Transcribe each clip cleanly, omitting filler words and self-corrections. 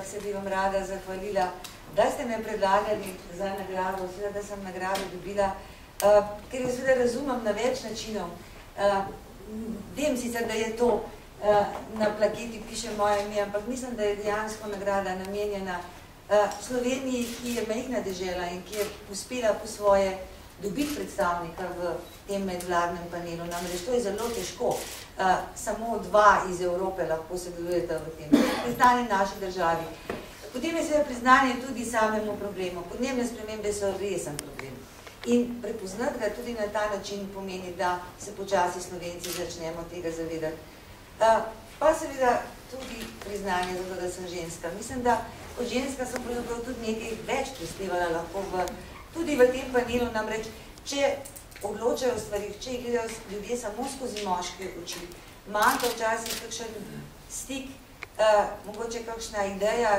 ampak se bi vam rada zahvalila, da ste me predlagali za nagrado, seveda, da sem nagrado dobila, ker jo seveda razumem na več načinov. Vem sicer, da je to na plaketi piše moje ime, ampak mislim, da je dejansko nagrada namenjena Sloveniji, ki je majhna dežela in ki je uspela po svoje dobiti predstavnika v tem medvladnem panelu. Namreč to je zelo težko. Samo 2 iz Evrope lahko sodelujete v tem. Priznanje naši državi. Potem je seveda priznanje tudi samemu problemu. Podnebne spremembe so resen problem. In prepoznati ga tudi na ta način pomeni, da se počasi Slovenci začnemo tega zavedati. Pa seveda tudi priznanje za to, da sem ženska. Mislim, da kot ženska sem pravzaprav tudi nekaj več prispevala lahko tudi v tem panelu, namreč, če odločajo o stvarih, če jih gledajo ljudje samo skozi moške oči, manjka včasih kakšen stik, mogoče kakšna ideja,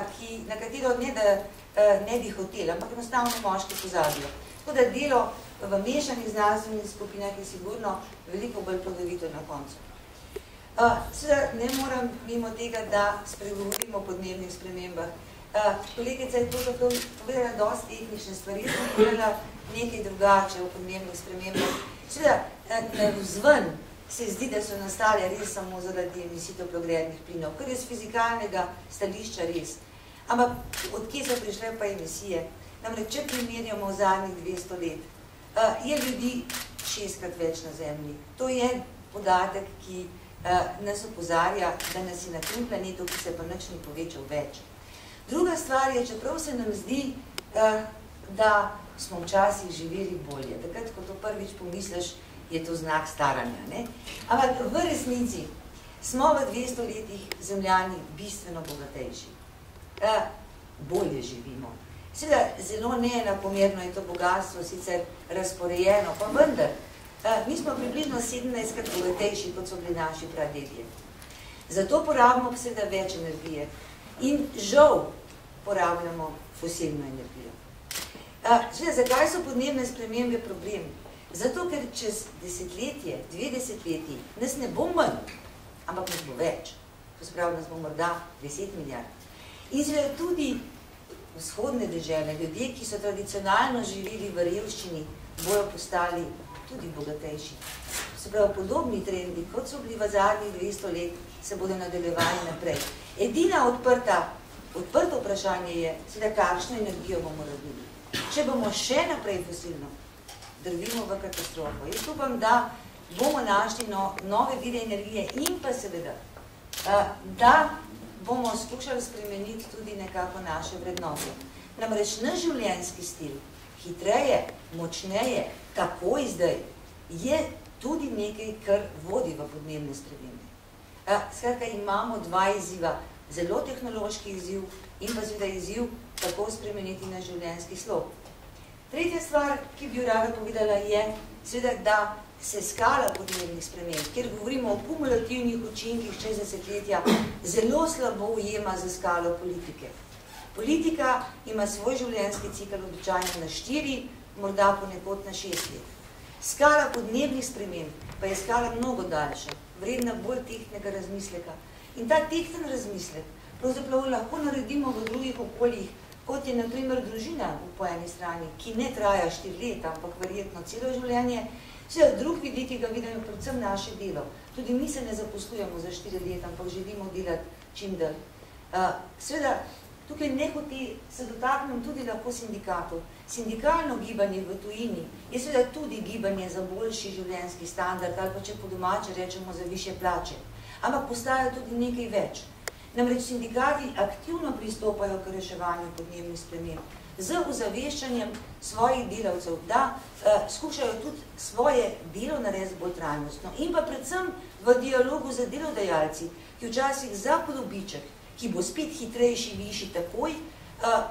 na katero ne bi hotela, ampak enostavno moški pozabijo. Tako da delo v mešanih znanstvenih skupinah je sigurno veliko bolj plodovito na koncu. Seveda ne moram mimo tega, da spregovorimo o podnebnih spremembah. Kolegica je to povedala dosti tehnične stvari, sem povedala nekaj drugače o podnebnih spremembah. Seveda, vzven se zdi, da so nastale res samo zaradi emisij toplogrednih plinov, kar je z fizikalnega stališča res. Ampak odkje so prišle pa emisije? Namreč, če primerjamo v zadnjih 200 let, je ljudi 6-krat več na Zemlji. To je podatek, ki nas opozarja, da nas je na tem planetu, ki se pa nič ni povečal več. Druga stvar je, čeprav se nam zdi, da smo včasih živeli bolje. Takrat, ko to prvič pomisliš, je to znak staranja. Ne? Ampak v resnici smo v 200 letih Zemljani bistveno bogatejši. Bolje živimo. Seveda, zelo neenakomerno je to bogatstvo sicer razporejeno, pa vendar, mi smo približno 17-krat bogatejši, kot so bili naši pradedje. Zato porabimo seveda več energije. In žal porabljamo fosilno energijo. Seveda, zakaj so podnebne spremembe problem? Zato, ker čez desetletje, 2 desetletji, nas ne bo manj, ampak nas bo več. To se pravi, nas bo morda 10 milijard. In seveda tudi vzhodne dežele, ljudje, ki so tradicionalno živeli v revščini, bojo postali tudi bogatejši. Se pravi, podobni trendi, kot so bili v zadnjih 200 let, se bodo nadaljevali naprej. Edina odprto vprašanje je, seveda, kakšno energijo bomo rabili. Če bomo še naprej fosilno, drvimo v katastrofo. Jaz upam, da bomo našli nove vire energije in pa seveda, da bomo skušali spremeniti tudi nekako naše vrednote. Namreč naš življenjski stil, hitreje, močneje, takoj zdaj, je tudi nekaj, kar vodi v podnebne spremembe. Skratka, imamo 2 izziva, zelo tehnološki izziv in pa seveda izziv, kako spremeniti naš življenjski slog. Tretja stvar, ki bi jo rada povedala, je seveda, da se skala podnebnih sprememb, kjer govorimo o kumulativnih učinkih čez desetletja, zelo slabo ujema za skalo politike. Politika ima svoj življenjski cikel običajno na 4, morda ponekod na 6 let. Skala podnebnih sprememb pa je skala mnogo daljša, vredna bolj tehtnega razmisleka. In ta tehten razmislek pravzaprav lahko naredimo v drugih okoljih, kot je na primer družina po eni strani, ki ne traja 4 leta, ampak verjetno celo življenje. Seveda, drug vidik, ki ga vidimo predvsem naše delo. Tudi mi se ne zaposlujemo za 4 leta, ampak želimo delati čim dalj. Seveda, tukaj nehote se dotaknem tudi lahko sindikatov. Sindikalno gibanje v tujini je seveda tudi gibanje za boljši življenjski standard, ali pa če po domače rečemo za višje plače. Ampak postaja tudi nekaj več. Namreč sindikati aktivno pristopajo k reševanju podnebnih sprememb z ozaveščanjem svojih delavcev, da skušajo tudi svoje delo narediti bolj trajnostno in pa predvsem v dialogu z delodajalci, ki včasih za podobiček, ki bo spet hitrejši, višji takoj,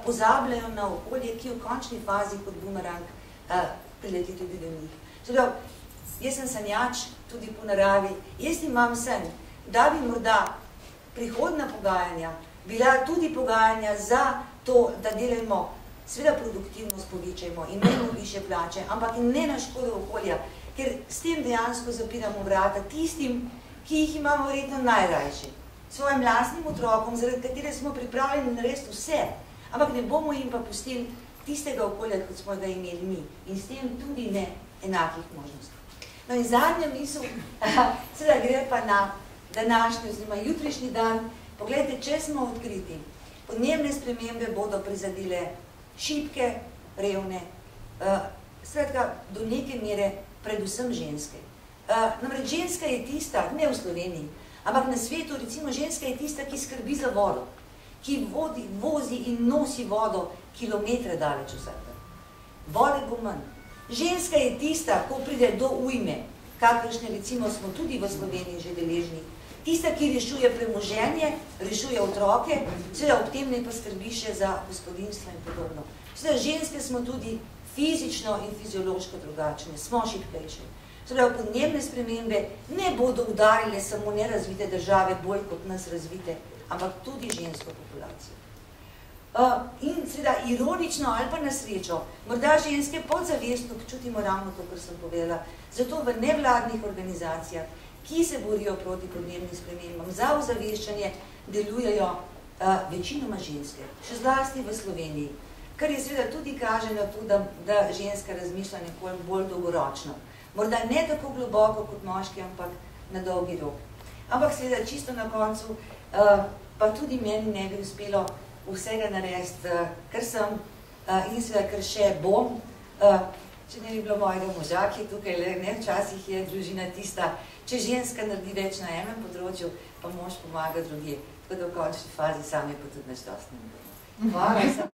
pozabljajo na okolje, ki v končni fazi kot bumerang prileti tudi do njih. Torej, jaz sem sanjač tudi po naravi, jaz imam sen, da bi morda prihodna pogajanja bila tudi pogajanja za to, da delamo seveda produktivnost povečajmo, imamo višje plače, ampak ne na škodo okolja, ker s tem dejansko zapiramo vrata tistim, ki jih imamo verjetno najrajši. svojim lastnim otrokom, zaradi katere smo pripravljeni narediti vse, ampak ne bomo jim pa pustili tistega okolja, kot smo ga imeli mi in s tem tudi ne enakih možnosti. No in zadnja misel, seveda gre pa na današnji oziroma jutrišnji dan. Poglejte, če smo odkriti, podnebne spremembe bodo prizadele šibke, revne, skratka, do neke mere predvsem ženske. Namreč ženska je tista, ne v Sloveniji, ampak na svetu, recimo ženska je tista, ki skrbi za vodo, ki vozi in nosi vodo kilometre daleč vsak dan. Vode bo manj. Ženska je tista, ko pride do ujme, kakršne recimo smo tudi v Sloveniji že deležni, tista, ki rešuje premoženje, rešuje otroke, seveda ob tem ne pa skrbi še za gospodinstvo in podobno. Seveda ženske smo tudi fizično in fiziološko drugačne, smo šibkejše. Seveda podnebne spremembe ne bodo udarile samo nerazvite države bolj kot nas razvite, ampak tudi žensko populacijo. In seveda ironično ali pa na srečo, morda ženske podzavestno čutimo ravno to, kar sem povedala, zato v nevladnih organizacijah, ki se borijo proti podnebnim spremembam, za ozaveščanje delujejo večinoma ženske, še zlasti v Sloveniji, kar je seveda tudi kaže na to, da ženska razmišlja nekoliko bolj dolgoročno. Morda ne tako globoko kot moški, ampak na dolgi rok. Ampak seveda čisto na koncu, pa tudi meni ne bi uspelo vsega narediti, kar sem in seveda, kar še bom. Če ne bi bilo mojega moža, ki je tukaj, ne, včasih je družina tista, če ženska naredi več na enem področju, pa mož pomaga drugje. Tako da v končni fazi sami pa tudi naš dosti ne bo. Hvala.